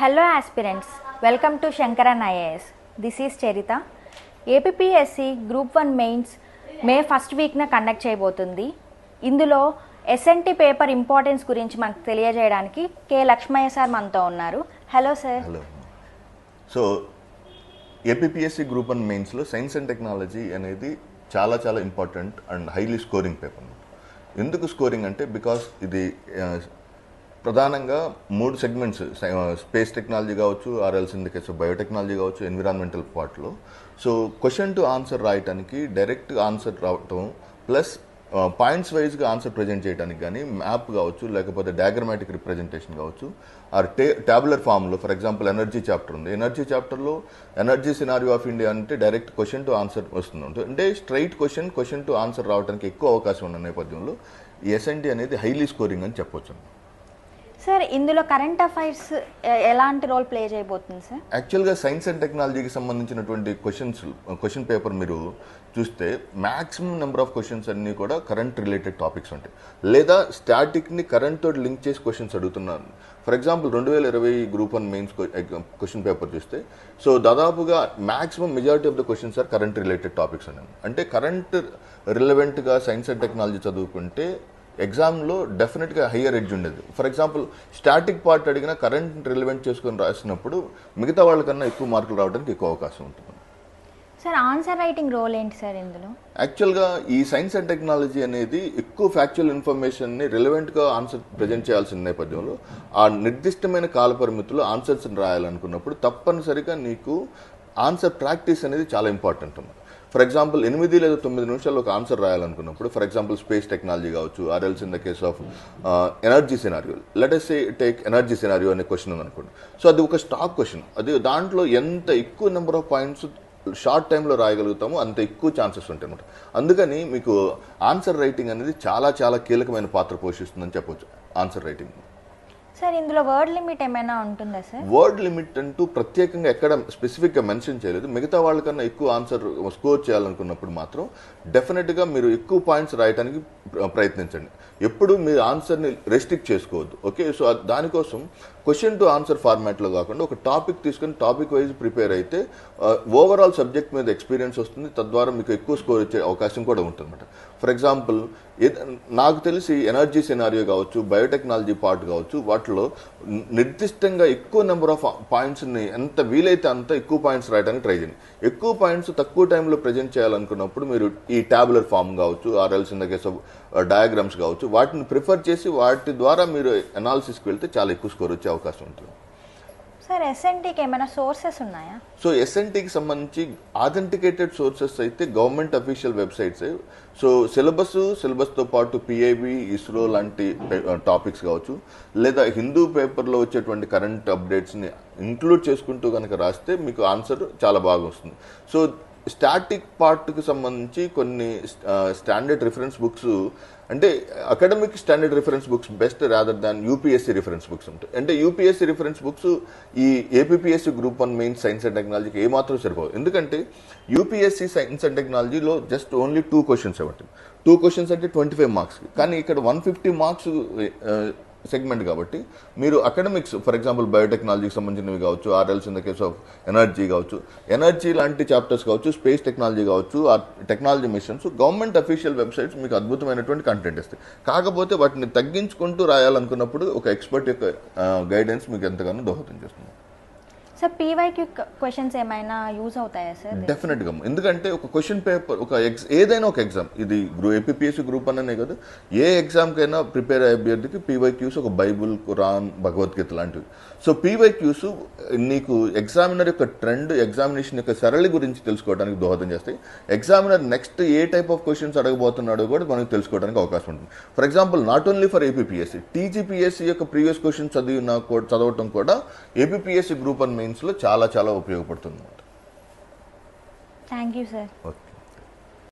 Hello aspirants, welcome to Shankaran IAS. This is Charita. APPSC Group 1 Mains May first వీక్న conduct చేయబోతుంది. ఇందులో SNT paper importance గురించి మనకు తెలియజేయడానికి కే లక్ష్మయ్య సార్ మనతో ఉన్నారు. Hello sir. Hello. So APPSC group 1 మెయిన్స్లో సైన్స్ అండ్ టెక్నాలజీ అనేది చాలా చాలా important and highly scoring paper. ఎందుకు స్కోరింగ్ అంటే బికాస్ ఇది ప్రధానంగా 3 సెగ్మెంట్స్, స్పేస్ టెక్నాలజీ కావచ్చు, or else in the case biotechnology కావచ్చు, ఎన్విరాన్మెంటల్ పార్ట్లో. సో క్వశ్చన్ టు ఆన్సర్ రాయటానికి డైరెక్ట్ ఆన్సర్ రావటం ప్లస్ పాయింట్స్ వైజ్గా ఆన్సర్ ప్రజెంట్ చేయడానికి కానీ మ్యాప్ కావచ్చు, లేకపోతే డయాగ్రమాటిక్ రిప్రజెంటేషన్ కావచ్చు, ఆర్ ట్యాబులర్ ఫామ్లో. ఫర్ ఎగ్జాంపుల్ ఎనర్జీ చాప్టర్ ఉంది. ఎనర్జీ చాప్టర్లో ఎనర్జీ సినారియో ఆఫ్ ఇండియా అంటే డైరెక్ట్ క్వశ్చన్ టు ఆన్సర్ వస్తుంది. అంటే స్ట్రైట్ క్వశ్చన్ టు ఆన్సర్ రావడానికి ఎక్కువ అవకాశం ఉన్న నేపథ్యంలో ఈ ఎస్ఎన్టీ అనేది హైలీ స్కోరింగ్ అని చెప్పొచ్చు. సార్, ఇందులో కరెంట్ అఫైర్స్ ఎలాంటి రోల్ ప్లే చేయబోతుంది సార్? యాక్చువల్గా సైన్స్ అండ్ టెక్నాలజీకి సంబంధించినటువంటి క్వశ్చన్ పేపర్ మీరు చూస్తే మ్యాక్సిమం నెంబర్ ఆఫ్ క్వశ్చన్స్ అన్నీ కూడా కరెంట్ రిలేటెడ్ టాపిక్స్ ఉంటాయి, లేదా స్టాటిక్ని కరెంట్ తోటి లింక్ చేసి క్వశ్చన్స్ అడుగుతున్నారు. For example 2020 group 1 mains question paper చూస్తే సో దాదాపుగా maximum majority of the questions are current related topics అన్నాను. అంటే కరెంట్ రిలవెంట్గా సైన్స్ అండ్ టెక్నాలజీ చదువుకుంటే ఎగ్జామ్లో డెఫినెట్గా హయ్యర్ ఎడ్జ్ ఉండేది. ఫర్ ఎగ్జాంపుల్ స్టాటిక్ పార్ట్ అడిగినా కరెంట్ రిలవెంట్ చేసుకొని రాసినప్పుడు మిగతా వాళ్ళకన్నా ఎక్కువ మార్కులు రావడానికి ఎక్కువ అవకాశం ఉంటుంది. సార్, ఆన్సర్ రైటింగ్ రోల్ ఏంటి సార్ ఇందులో? యాక్చువల్గా ఈ సైన్స్ అండ్ టెక్నాలజీ అనేది ఎక్కువ ఫ్యాక్చువల్ ఇన్ఫర్మేషన్ని రిలవెంట్గా ఆన్సర్ ప్రజెంట్ చేయాల్సిన నేపథ్యంలో ఆ నిర్దిష్టమైన కాల పరిమితిలో ఆన్సర్స్ని రాయాలనుకున్నప్పుడు తప్పనిసరిగా నీకు ఆన్సర్ ప్రాక్టీస్ అనేది చాలా ఇంపార్టెంట్ ఉంది. ఫర్ ఎగ్జాంపుల్ 8 లేదా 9 నిమిషాల్లో ఒక ఆన్సర్ రాయాలనుకున్నప్పుడు, ఫర్ ఎగ్జాంపుల్ స్పేస్ టెక్నాలజీ కావచ్చు, or else in the case of energy scenario, let us say take energy scenario అనే క్వశ్చన్ ఉందనుకోండి. సో అది ఒక స్టాక్ క్వశ్చన్. అది దాంట్లో ఎంత ఎక్కువ నెంబర్ ఆఫ్ పాయింట్స్ షార్ట్ టైంలో రాయగలుగుతామో అంత ఎక్కువ ఛాన్సెస్ ఉంటాయి అన్నమాట. అందుకని మీకు ఆన్సర్ రైటింగ్ అనేది చాలా చాలా కీలకమైన పాత్ర పోషిస్తుందని చెప్పొచ్చు ఆన్సర్ రైటింగ్. సార్, ఇందులో వర్డ్ లిమిట్ ఏమైనా ఉంటుందా సార్? వర్డ్ లిమిట్ అంటూ ప్రత్యేకంగా ఎక్కడ స్పెసిఫిక్గా మెన్షన్ చేయలేదు. మిగతా వాళ్ళకన్నా ఎక్కువ ఆన్సర్ స్కోర్ చేయాలనుకున్నప్పుడు మాత్రం డెఫినెట్గా మీరు ఎక్కువ పాయింట్స్ రాయడానికి ప్రయత్నించండి. ఎప్పుడు మీరు ఆన్సర్ని రెస్ట్రిక్ట్ చేసుకోవద్దు. ఓకే, సో దానికోసం క్వశ్చన్ టు ఆన్సర్ ఫార్మాట్లో కాకుండా ఒక టాపిక్ తీసుకొని టాపిక్ వైజ్ ప్రిపేర్ అయితే ఓవరాల్ సబ్జెక్ట్ మీద ఎక్స్పీరియన్స్ వస్తుంది. తద్వారా మీకు ఎక్కువ స్కోర్ వచ్చే అవకాశం కూడా ఉంటుందన్నమాట. ఫర్ ఎగ్జాంపుల్ నాకు తెలిసి ఎనర్జీ సినారియో కావచ్చు, బయోటెక్నాలజీ పార్ట్ కావచ్చు, వాటిలో నిర్దిష్టంగా ఎక్కువ నెంబర్ ఆఫ్ పాయింట్స్ని ఎంత వీలైతే అంత ఎక్కువ పాయింట్స్ రాయడానికి ట్రై చేయండి. ఎక్కువ పాయింట్స్ తక్కువ టైంలో ప్రజెంట్ చేయాలనుకున్నప్పుడు మీరు ఈ ట్యాబులర్ ఫామ్ కావచ్చు, or else in the case of diagrams కావచ్చు, వాటిని ప్రిఫర్ చేసి వాటి ద్వారా మీరు అనాలిసిస్కి వెళ్తే చాలా ఎక్కువ స్కోర్ వచ్చే అవకాశం ఉంటుంది. సార్, ఎస్ఎన్టీకి ఏమైనా సోర్సెస్ ఉన్నాయా? సో ఎస్ఎన్టీకి సంబంధించి ఆథెంటికేటెడ్ సోర్సెస్ అయితే గవర్నమెంట్ అఫీషియల్ వెబ్సైట్స్. సో సిలబస్తో పాటు పిఐబి, ఇస్రో లాంటి టాపిక్స్ కావచ్చు, లేదా హిందూ పేపర్లో వచ్చేటువంటి కరెంట్ అప్డేట్స్ని ఇంక్లూడ్ చేసుకుంటూ కనుక రాస్తే మీకు ఆన్సర్ చాలా బాగా వస్తుంది. సో స్టాటిక్ పార్ట్కి సంబంధించి కొన్ని స్టాండర్డ్ రిఫరెన్స్ బుక్స్, అంటే academic standard reference books best rather than UPSC reference books ఉంటాయి. అంటే యూపీఎస్సీ రిఫరెన్స్ బుక్స్ ఈ APPSC group 1 mains science and టెక్నాలజీకి ఏమాత్రం సరిపోవు. ఎందుకంటే యూపీఎస్సీ సైన్స్ అండ్ టెక్నాలజీలో జస్ట్ ఓన్లీ 2 క్వశ్చన్స్ ఇవ్వండి. 2 క్వశ్చన్స్ అంటే 25 మార్క్స్. కానీ ఇక్కడ 150 మార్క్స్ సెగ్మెంట్ కాబట్టి మీరు అకాడమిక్స్, ఫర్ ఎగ్జాంపుల్ బయోటెక్నాలజీకి సంబంధించినవి కావచ్చు, or else in the case of energy కావచ్చు, ఎనర్జీ లాంటి చాప్టర్స్ కావచ్చు, స్పేస్ టెక్నాలజీ కావచ్చు, ఆ technology missions, government official websites మీకు అద్భుతమైనటువంటి కంటెంట్ ఇస్తాయి. కాకపోతే వాటిని తగ్గించుకుంటూ రాయాలనుకున్నప్పుడు ఒక ఎక్స్పర్ట్ యొక్క గైడెన్స్ మీకు ఎంతగానో దోహదం చేస్తుంది. సార్, పీవైక్యూ క్వశ్చన్స్ ఏమైనా యూజ్ అవుతాయా సార్? డెఫినెట్గా. ఎందుకంటే ఒక క్వశ్చన్ పేపర్, ఏదైనా ఒక ఎగ్జామ్, ఇది ఏపీపీఎస్సీ గ్రూప్ 1 అనే కాదు, ఏ ఎగ్జామ్కైనా ప్రిపేర్ అయ్యే అభ్యర్థికి పీవైక్యూస్ ఒక బైబుల్, ఖురాన్, భగవద్గీత లాంటివి. సో పీవైక్యూస్ నీకు ఎగ్జామినర్ యొక్క ట్రెండ్, ఎగ్జామినేషన్ యొక్క సరళి గురించి తెలుసుకోవడానికి దోహదం చేస్తాయి. ఎగ్జామినర్ నెక్స్ట్ ఏ టైప్ ఆఫ్ క్వశ్చన్స్ అడగబోతున్నాడో కూడా మనకు తెలుసుకోవడానికి అవకాశం ఉంటుంది. For example not only for APPSC, TGPSC యొక్క ప్రీవియస్ క్వశ్చన్స్ చదవటం కూడా ఏపీపీఎస్సీ గ్రూప్ 1 మెయిన్స్లో చాలా చాలా ఉపయోగపడుతుంది. Thank you sir.